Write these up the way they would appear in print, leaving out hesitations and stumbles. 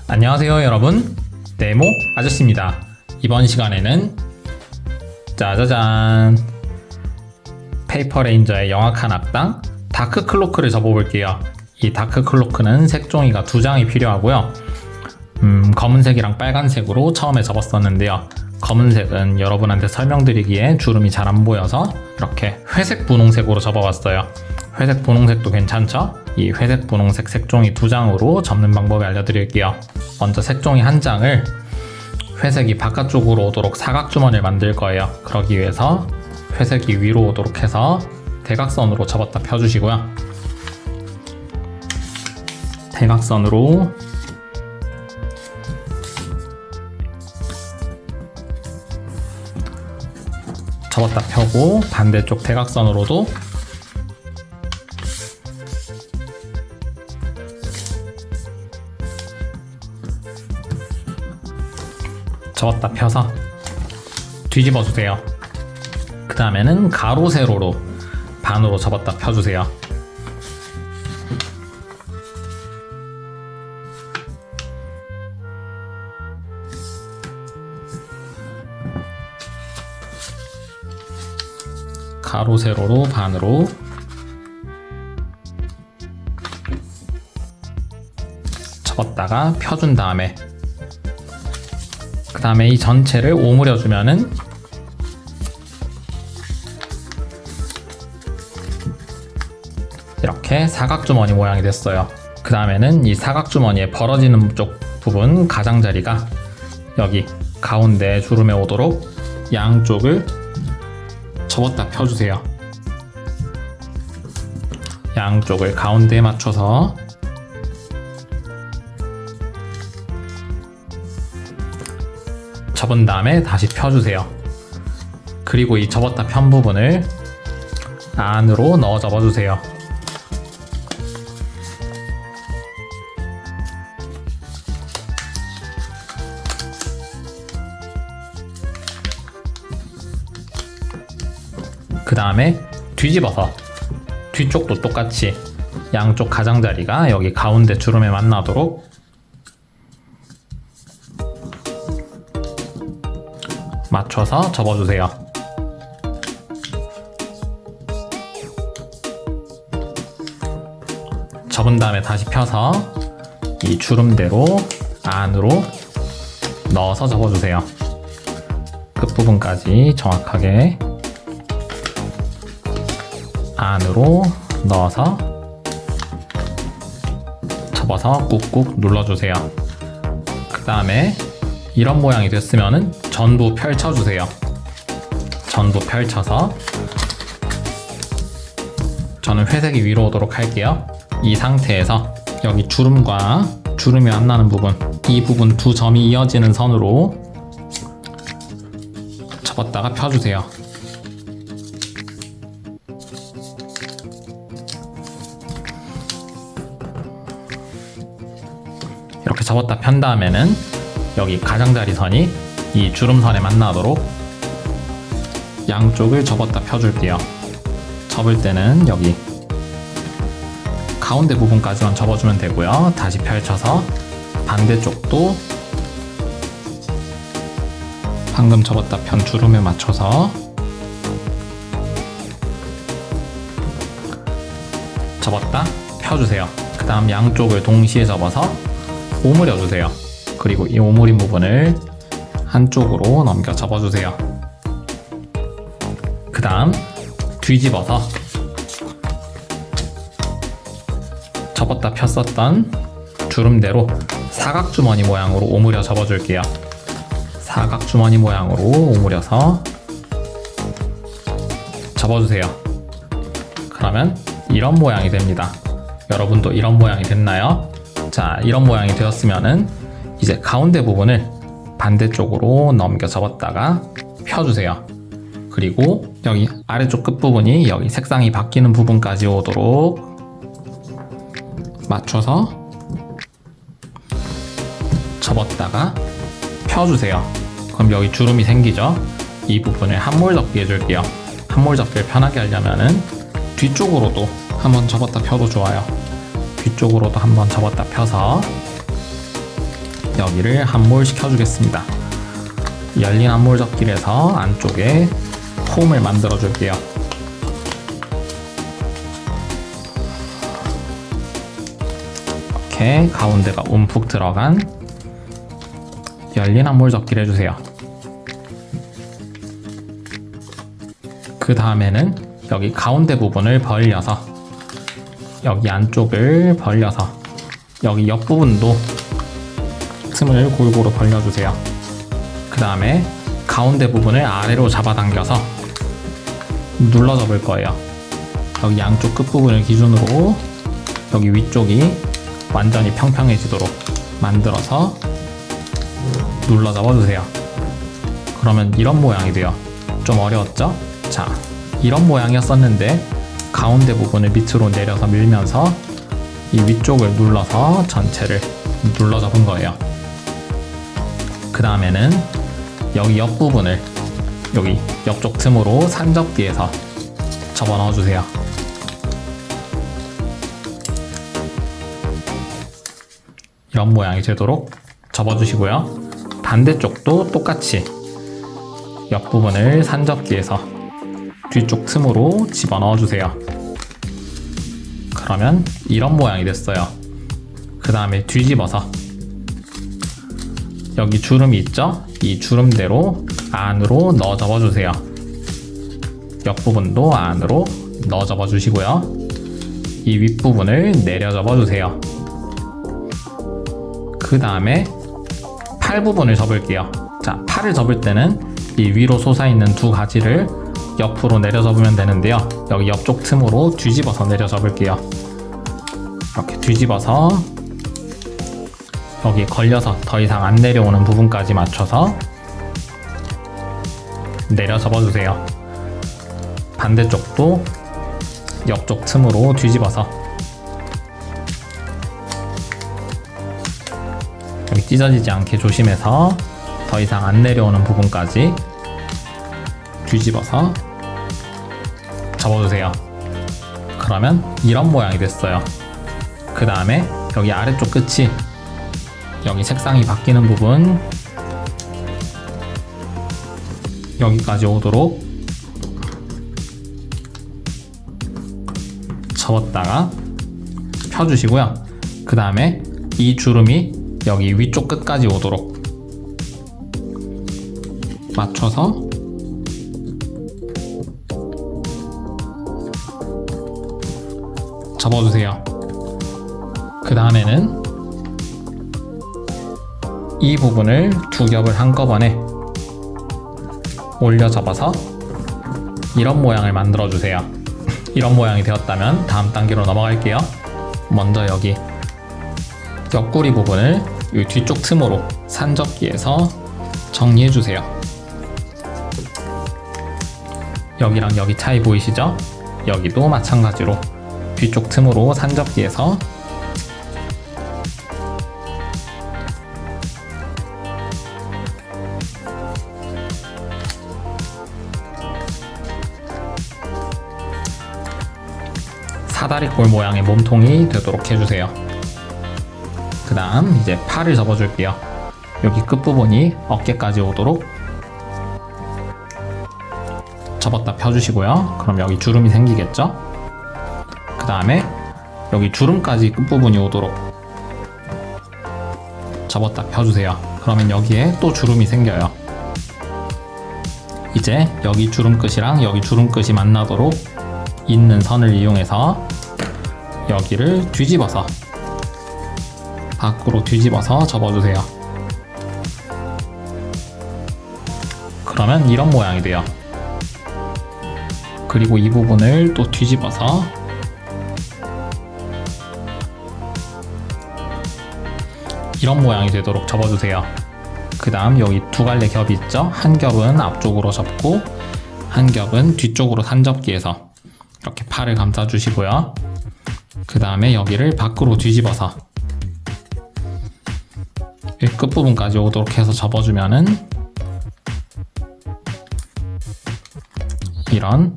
안녕하세요 여러분, 네모 아저씨입니다. 이번 시간에는 짜자잔, 페이퍼레인저의 영악한 악당 다크클로크를 접어볼게요. 이 다크클로크는 색종이가 2장이 필요하고요. 검은색이랑 빨간색으로 처음에 접었었는데요. 검은색은 여러분한테 설명드리기에 주름이 잘 안 보여서 이렇게 회색 분홍색으로 접어봤어요. 회색 분홍색도 괜찮죠? 이 회색 분홍색 색종이 2장으로 접는 방법을 알려드릴게요. 먼저 색종이 1장을 회색이 바깥쪽으로 오도록 사각주머니를 만들 거예요. 그러기 위해서 회색이 위로 오도록 해서 대각선으로 접었다 펴주시고요. 대각선으로 접었다 펴고 반대쪽 대각선으로도 접었다 펴서 뒤집어 주세요. 그 다음에는 가로 세로로 반으로 접었다 펴주세요. 가로 세로로 반으로 접었다가 펴준 다음에 그 다음에 이 전체를 오므려 주면은 이렇게 사각주머니 모양이 됐어요. 그 다음에는 이 사각주머니에 벌어지는 쪽 부분 가장자리가 여기 가운데 주름에 오도록 양쪽을 접었다 펴주세요. 양쪽을 가운데에 맞춰서 접은 다음에 다시 펴주세요. 그리고 이 접었다 편 부분을 안으로 넣어 접어주세요. 그 다음에 뒤집어서 뒤쪽도 똑같이 양쪽 가장자리가 여기 가운데 주름에 만나도록 맞춰서 접어주세요. 접은 다음에 다시 펴서 이 주름대로 안으로 넣어서 접어주세요. 끝부분까지 정확하게 안으로 넣어서 접어서 꾹꾹 눌러주세요. 그 다음에 이런 모양이 됐으면은 전부 펼쳐주세요. 전부 펼쳐서 저는 회색이 위로 오도록 할게요. 이 상태에서 여기 주름과 주름이 안 나는 부분, 이 부분 2점이 이어지는 선으로 접었다가 펴주세요. 이렇게 접었다 편 다음에는 여기 가장자리 선이 이 주름선에 만나도록 양쪽을 접었다 펴줄게요. 접을 때는 여기 가운데 부분까지만 접어주면 되고요. 다시 펼쳐서 반대쪽도 방금 접었다 편 주름에 맞춰서 접었다 펴주세요. 그 다음 양쪽을 동시에 접어서 오므려 주세요. 그리고 이 오므린 부분을 한쪽으로 넘겨 접어주세요. 그 다음 뒤집어서 접었다 폈었던 주름대로 사각주머니 모양으로 오므려 접어줄게요. 사각주머니 모양으로 오므려서 접어주세요. 그러면 이런 모양이 됩니다. 여러분도 이런 모양이 됐나요? 자, 이런 모양이 되었으면은 이제 가운데 부분을 반대쪽으로 넘겨 접었다가 펴주세요. 그리고 여기 아래쪽 끝부분이 여기 색상이 바뀌는 부분까지 오도록 맞춰서 접었다가 펴주세요. 그럼 여기 주름이 생기죠? 이 부분을 함몰 접기 해줄게요. 함몰 접기를 편하게 하려면은 뒤쪽으로도 한번 접었다 펴도 좋아요. 뒤쪽으로도 한번 접었다 펴서 여기를 함몰 시켜주겠습니다. 열린 함몰 접기에서 안쪽에 홈을 만들어 줄게요. 이렇게 가운데가 움푹 들어간 열린 함몰 접기를 해주세요. 그 다음에는 여기 가운데 부분을 벌려서 여기 안쪽을 벌려서 여기 옆부분도 틈을 골고루 벌려주세요. 그 다음에 가운데 부분을 아래로 잡아당겨서 눌러 접을 거예요. 여기 양쪽 끝부분을 기준으로 여기 위쪽이 완전히 평평해지도록 만들어서 눌러 접어주세요. 그러면 이런 모양이 돼요. 좀 어려웠죠? 자, 이런 모양이었었는데 가운데 부분을 밑으로 내려서 밀면서 이 위쪽을 눌러서 전체를 눌러 접은 거예요. 그 다음에는 여기 옆부분을 여기 옆쪽 틈으로 산접기에서 접어 넣어주세요. 이런 모양이 되도록 접어주시고요. 반대쪽도 똑같이 옆부분을 산접기에서 뒤쪽 틈으로 집어넣어주세요. 그러면 이런 모양이 됐어요. 그 다음에 뒤집어서 여기 주름이 있죠? 이 주름대로 안으로 넣어 접어주세요. 옆부분도 안으로 넣어 접어주시고요. 이 윗부분을 내려 접어주세요. 그 다음에 팔 부분을 접을게요. 자, 팔을 접을 때는 이 위로 솟아있는 두 가지를 옆으로 내려 접으면 되는데요. 여기 옆쪽 틈으로 뒤집어서 내려 접을게요. 이렇게 뒤집어서 여기 걸려서 더 이상 안 내려오는 부분까지 맞춰서 내려 접어주세요. 반대쪽도 옆쪽 틈으로 뒤집어서 여기 찢어지지 않게 조심해서 더 이상 안 내려오는 부분까지 뒤집어서 접어주세요. 그러면 이런 모양이 됐어요. 그 다음에 여기 아래쪽 끝이 여기 색상이 바뀌는 부분 여기까지 오도록 접었다가 펴주시고요. 그 다음에 이 주름이 여기 위쪽 끝까지 오도록 맞춰서 접어주세요. 그 다음에는 이 부분을 두 겹을 한꺼번에 올려 접어서 이런 모양을 만들어 주세요. 이런 모양이 되었다면 다음 단계로 넘어갈게요. 먼저 여기 옆구리 부분을 이 뒤쪽 틈으로 산접기에서 정리해 주세요. 여기랑 여기 차이 보이시죠? 여기도 마찬가지로 뒤쪽 틈으로 산접기에서 사다리꼴 모양의 몸통이 되도록 해주세요. 그 다음 이제 팔을 접어줄게요. 여기 끝부분이 어깨까지 오도록 접었다 펴주시고요. 그럼 여기 주름이 생기겠죠? 그 다음에 여기 주름까지 끝부분이 오도록 접었다 펴주세요. 그러면 여기에 또 주름이 생겨요. 이제 여기 주름끝이랑 여기 주름끝이 만나도록 있는 선을 이용해서 여기를 뒤집어서 밖으로 뒤집어서 접어주세요. 그러면 이런 모양이 돼요. 그리고 이 부분을 또 뒤집어서 이런 모양이 되도록 접어주세요. 그 다음 여기 두 갈래 겹이 있죠? 한 겹은 앞쪽으로 접고 한 겹은 뒤쪽으로 산접기해서 이렇게 팔을 감싸주시고요. 그 다음에 여기를 밖으로 뒤집어서 이 끝부분까지 오도록 해서 접어주면은 이런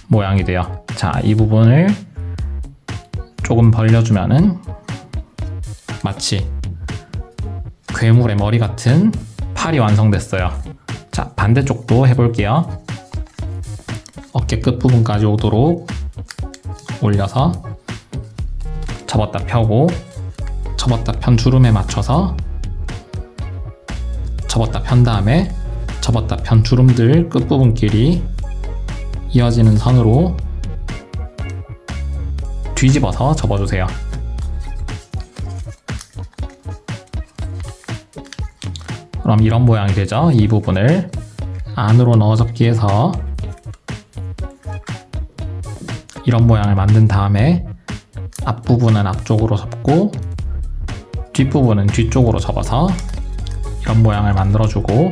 모양이 돼요. 자, 이 부분을 조금 벌려주면은 마치 괴물의 머리 같은 팔이 완성됐어요. 자, 반대쪽도 해볼게요. 어깨 끝부분까지 오도록 올려서 접었다 펴고, 접었다 편 주름에 맞춰서 접었다 편 다음에 접었다 편 주름들 끝부분끼리 이어지는 선으로 뒤집어서 접어주세요. 그럼 이런 모양이 되죠. 이 부분을 안으로 넣어 접기 해서 이런 모양을 만든 다음에 앞부분은 앞쪽으로 접고 뒷부분은 뒤쪽으로 접어서 이런 모양을 만들어주고,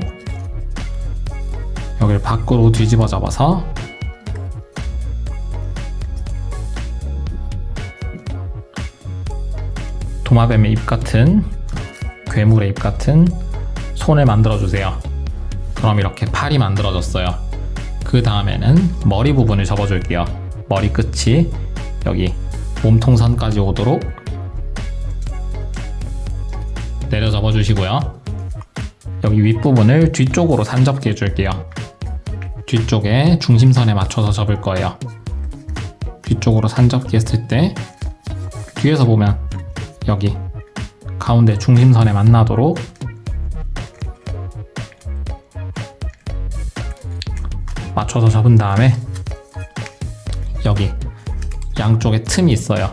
여기를 밖으로 뒤집어 접어서 도마뱀의 입 같은, 괴물의 입 같은 손을 만들어주세요. 그럼 이렇게 팔이 만들어졌어요. 그 다음에는 머리 부분을 접어줄게요. 머리 끝이 여기 몸통선까지 오도록 내려 접어주시고요. 여기 윗부분을 뒤쪽으로 산접기 해줄게요. 뒤쪽에 중심선에 맞춰서 접을 거예요. 뒤쪽으로 산접기 했을 때 뒤에서 보면 여기 가운데 중심선에 만나도록 맞춰서 접은 다음에 여기 양쪽에 틈이 있어요.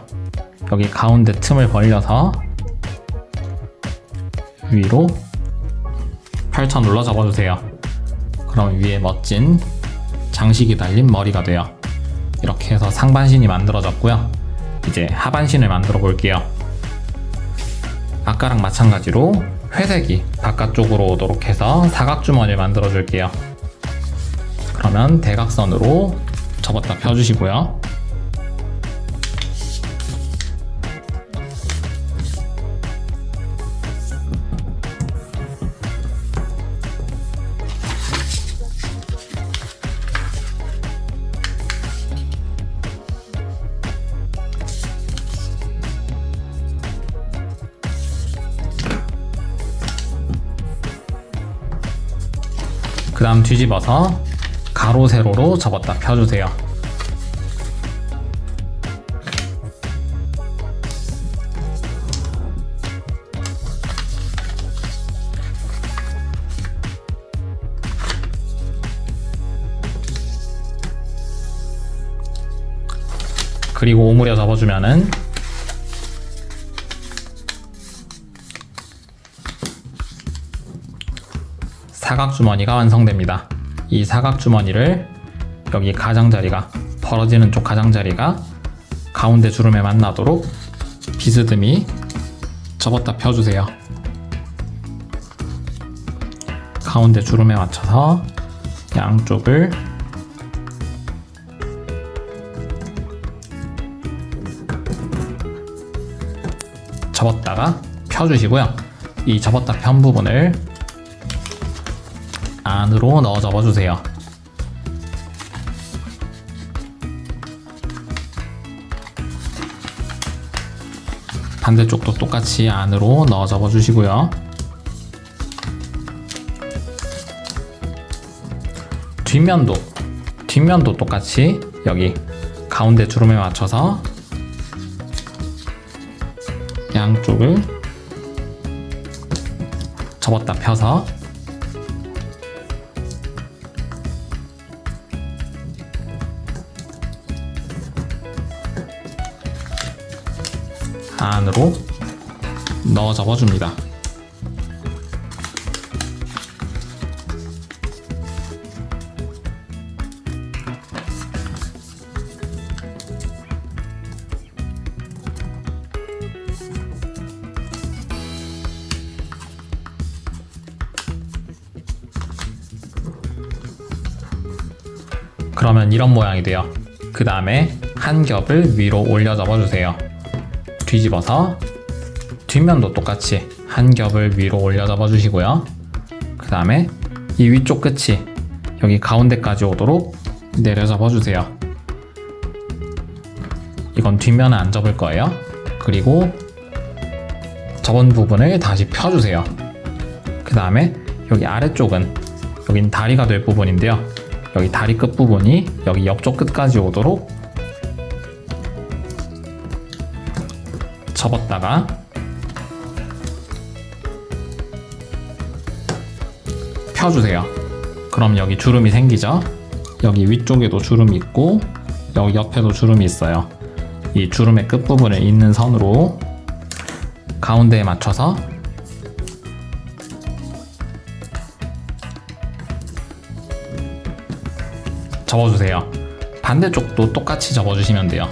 여기 가운데 틈을 벌려서 위로 펼쳐 눌러 접어주세요. 그럼 위에 멋진 장식이 달린 머리가 돼요. 이렇게 해서 상반신이 만들어졌고요. 이제 하반신을 만들어 볼게요. 아까랑 마찬가지로 회색이 바깥쪽으로 오도록 해서 사각주머니를 만들어 줄게요. 그러면 대각선으로 접었다 펴주시고요. 그 다음 뒤집어서 가로 세로로 접었다 펴주세요. 그리고 오므려 접어주면은 사각주머니가 완성됩니다. 이 사각주머니를 여기 가장자리가, 벌어지는 쪽 가장자리가 가운데 주름에 만나도록 비스듬히 접었다 펴주세요. 가운데 주름에 맞춰서 양쪽을 접었다가 펴주시고요. 이 접었다 편 부분을 안으로 넣어 접어주세요. 반대쪽도 똑같이 안으로 넣어 접어주시고요. 뒷면도 똑같이 여기 가운데 주름에 맞춰서 양쪽을 접었다 펴서 안으로 넣어 접어줍니다. 그러면 이런 모양이 돼요. 그 다음에 한 겹을 위로 올려 접어주세요. 뒤집어서 뒷면도 똑같이 한 겹을 위로 올려 접어주시고요. 그 다음에 이 위쪽 끝이 여기 가운데까지 오도록 내려 접어주세요. 이건 뒷면은 안 접을 거예요. 그리고 접은 부분을 다시 펴주세요. 그 다음에 여기 아래쪽은 여긴 다리가 될 부분인데요. 여기 다리 끝 부분이 여기 옆쪽 끝까지 오도록 접었다가 펴주세요. 그럼 여기 주름이 생기죠? 여기 위쪽에도 주름이 있고 여기 옆에도 주름이 있어요. 이 주름의 끝부분에 있는 선으로 가운데에 맞춰서 접어주세요. 반대쪽도 똑같이 접어주시면 돼요.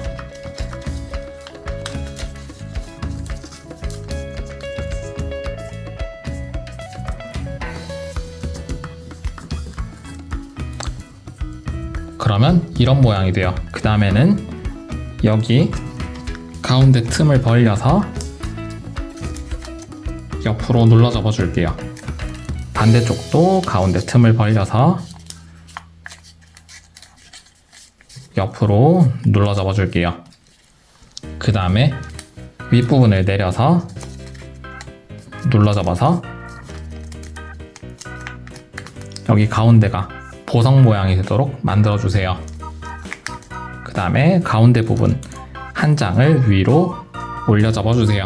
그러면 이런 모양이 돼요. 그 다음에는 여기 가운데 틈을 벌려서 옆으로 눌러 접어 줄게요. 반대쪽도 가운데 틈을 벌려서 옆으로 눌러 접어 줄게요. 그 다음에 윗부분을 내려서 눌러 접어서 여기 가운데가 보석 모양이 되도록 만들어 주세요. 그 다음에 가운데 부분 한 장을 위로 올려 접어 주세요.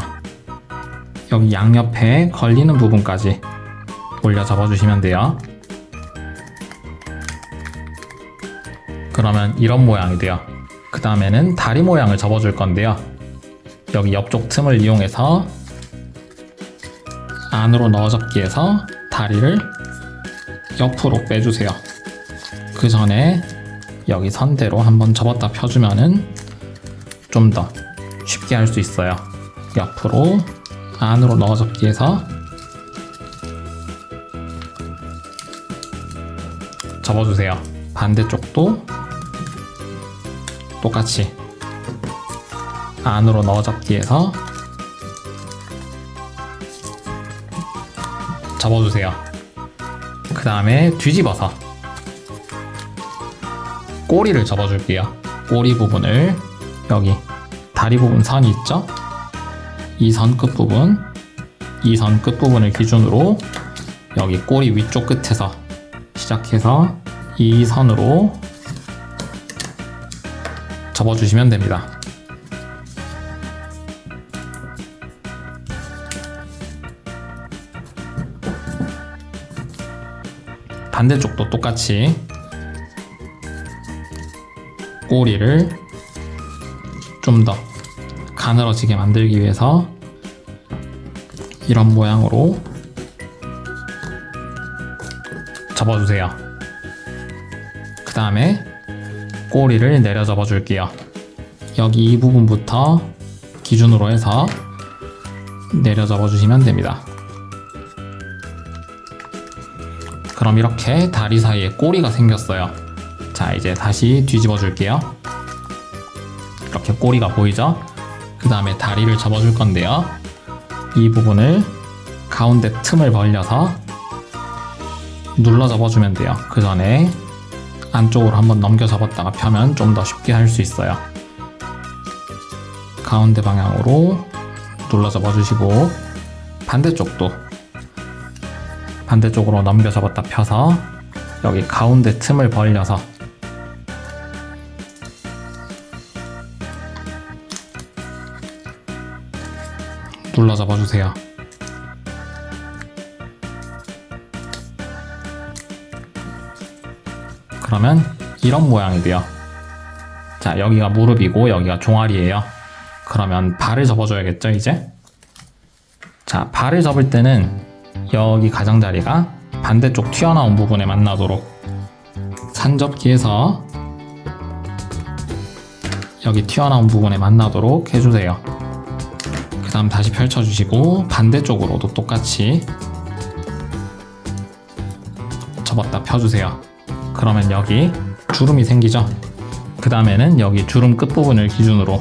여기 양옆에 걸리는 부분까지 올려 접어 주시면 돼요. 그러면 이런 모양이 돼요. 그 다음에는 다리 모양을 접어 줄 건데요. 여기 옆쪽 틈을 이용해서 안으로 넣어 접기해서 다리를 옆으로 빼주세요. 그 전에 여기 선대로 한번 접었다 펴주면은 좀 더 쉽게 할 수 있어요. 옆으로 안으로 넣어 접기해서 접어주세요. 반대쪽도 똑같이 안으로 넣어 접기해서 접어주세요. 그 다음에 뒤집어서 꼬리를 접어줄게요. 꼬리 부분을 여기 다리 부분 선이 있죠? 이 선 끝부분, 이 선 끝부분을 기준으로 여기 꼬리 위쪽 끝에서 시작해서 이 선으로 접어주시면 됩니다. 반대쪽도 똑같이 꼬리를 좀 더 가늘어지게 만들기 위해서 이런 모양으로 접어주세요. 그 다음에 꼬리를 내려 접어 줄게요. 여기 이 부분부터 기준으로 해서 내려 접어 주시면 됩니다. 그럼 이렇게 다리 사이에 꼬리가 생겼어요. 자, 이제 다시 뒤집어 줄게요. 이렇게 꼬리가 보이죠? 그 다음에 다리를 접어 줄 건데요. 이 부분을 가운데 틈을 벌려서 눌러 접어 주면 돼요. 그 전에 안쪽으로 한번 넘겨 접었다가 펴면 좀 더 쉽게 할 수 있어요. 가운데 방향으로 눌러 접어 주시고 반대쪽으로 넘겨 접었다 펴서 여기 가운데 틈을 벌려서 눌러 접어 주세요. 그러면 이런 모양이 돼요. 자, 여기가 무릎이고 여기가 종아리예요. 그러면 발을 접어줘야겠죠, 이제? 자, 발을 접을 때는 여기 가장자리가 반대쪽 튀어나온 부분에 만나도록 산접기해서 여기 튀어나온 부분에 만나도록 해주세요. 그 다음 다시 펼쳐주시고 반대쪽으로도 똑같이 접었다 펴주세요. 그러면 여기 주름이 생기죠? 그 다음에는 여기 주름 끝부분을 기준으로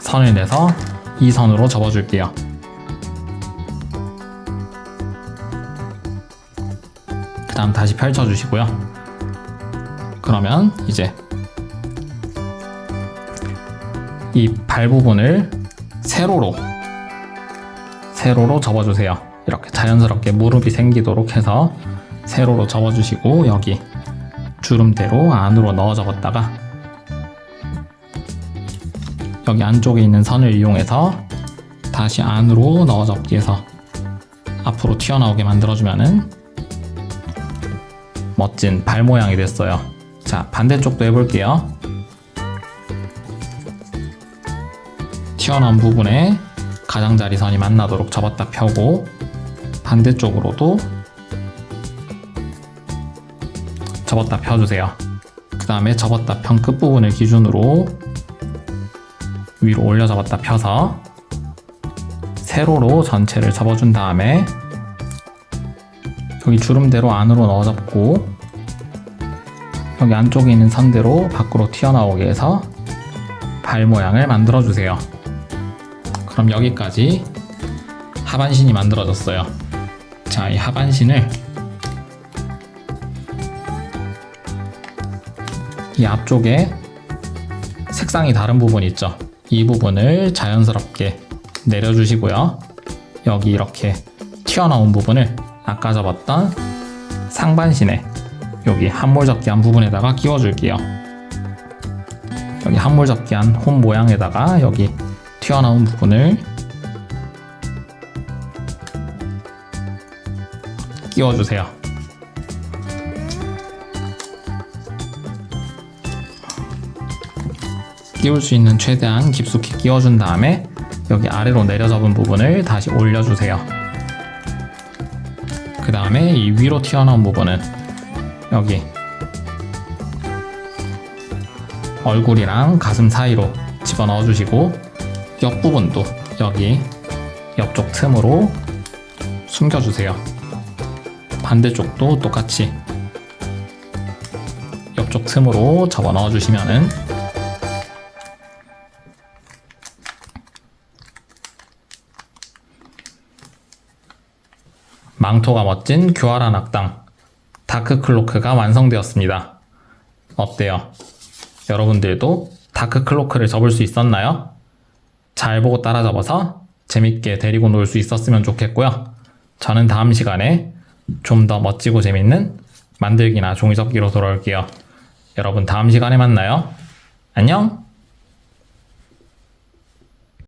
선을 내서 이 선으로 접어줄게요. 그 다음 다시 펼쳐주시고요. 그러면 이제 이 발 부분을 세로로 세로로 접어주세요. 이렇게 자연스럽게 무릎이 생기도록 해서 세로로 접어주시고 여기 주름대로 안으로 넣어 접었다가 여기 안쪽에 있는 선을 이용해서 다시 안으로 넣어 접기 해서 앞으로 튀어나오게 만들어주면은 멋진 발 모양이 됐어요. 자, 반대쪽도 해볼게요. 튀어나온 부분에 가장자리 선이 만나도록 접었다 펴고 반대쪽으로도 접었다 펴주세요. 그 다음에 접었다 편 끝부분을 기준으로 위로 올려 접었다 펴서 세로로 전체를 접어준 다음에 여기 주름대로 안으로 넣어 접고 여기 안쪽에 있는 선대로 밖으로 튀어나오게 해서 발 모양을 만들어 주세요. 그럼 여기까지 하반신이 만들어졌어요. 자, 이 하반신을 이 앞쪽에 색상이 다른 부분 있죠? 이 부분을 자연스럽게 내려주시고요. 여기 이렇게 튀어나온 부분을 아까 접었던 상반신에 여기 한몰 접기 한 부분에다가 끼워줄게요. 여기 한몰 접기 한 홈 모양에다가 여기 튀어나온 부분을 끼워주세요. 끼울 수 있는 최대한 깊숙이 끼워준 다음에 여기 아래로 내려 접은 부분을 다시 올려주세요. 그 다음에 이 위로 튀어나온 부분은 여기 얼굴이랑 가슴 사이로 집어넣어 주시고 옆부분도 여기 옆쪽 틈으로 숨겨주세요. 반대쪽도 똑같이 옆쪽 틈으로 접어넣어 주시면은 망토가 멋진 교활한 악당 다크클로크가 완성되었습니다. 어때요? 여러분들도 다크클로크를 접을 수 있었나요? 잘 보고 따라 접어서 재밌게 데리고 놀 수 있었으면 좋겠고요. 저는 다음 시간에 좀 더 멋지고 재밌는 만들기나 종이접기로 돌아올게요. 여러분 다음 시간에 만나요. 안녕!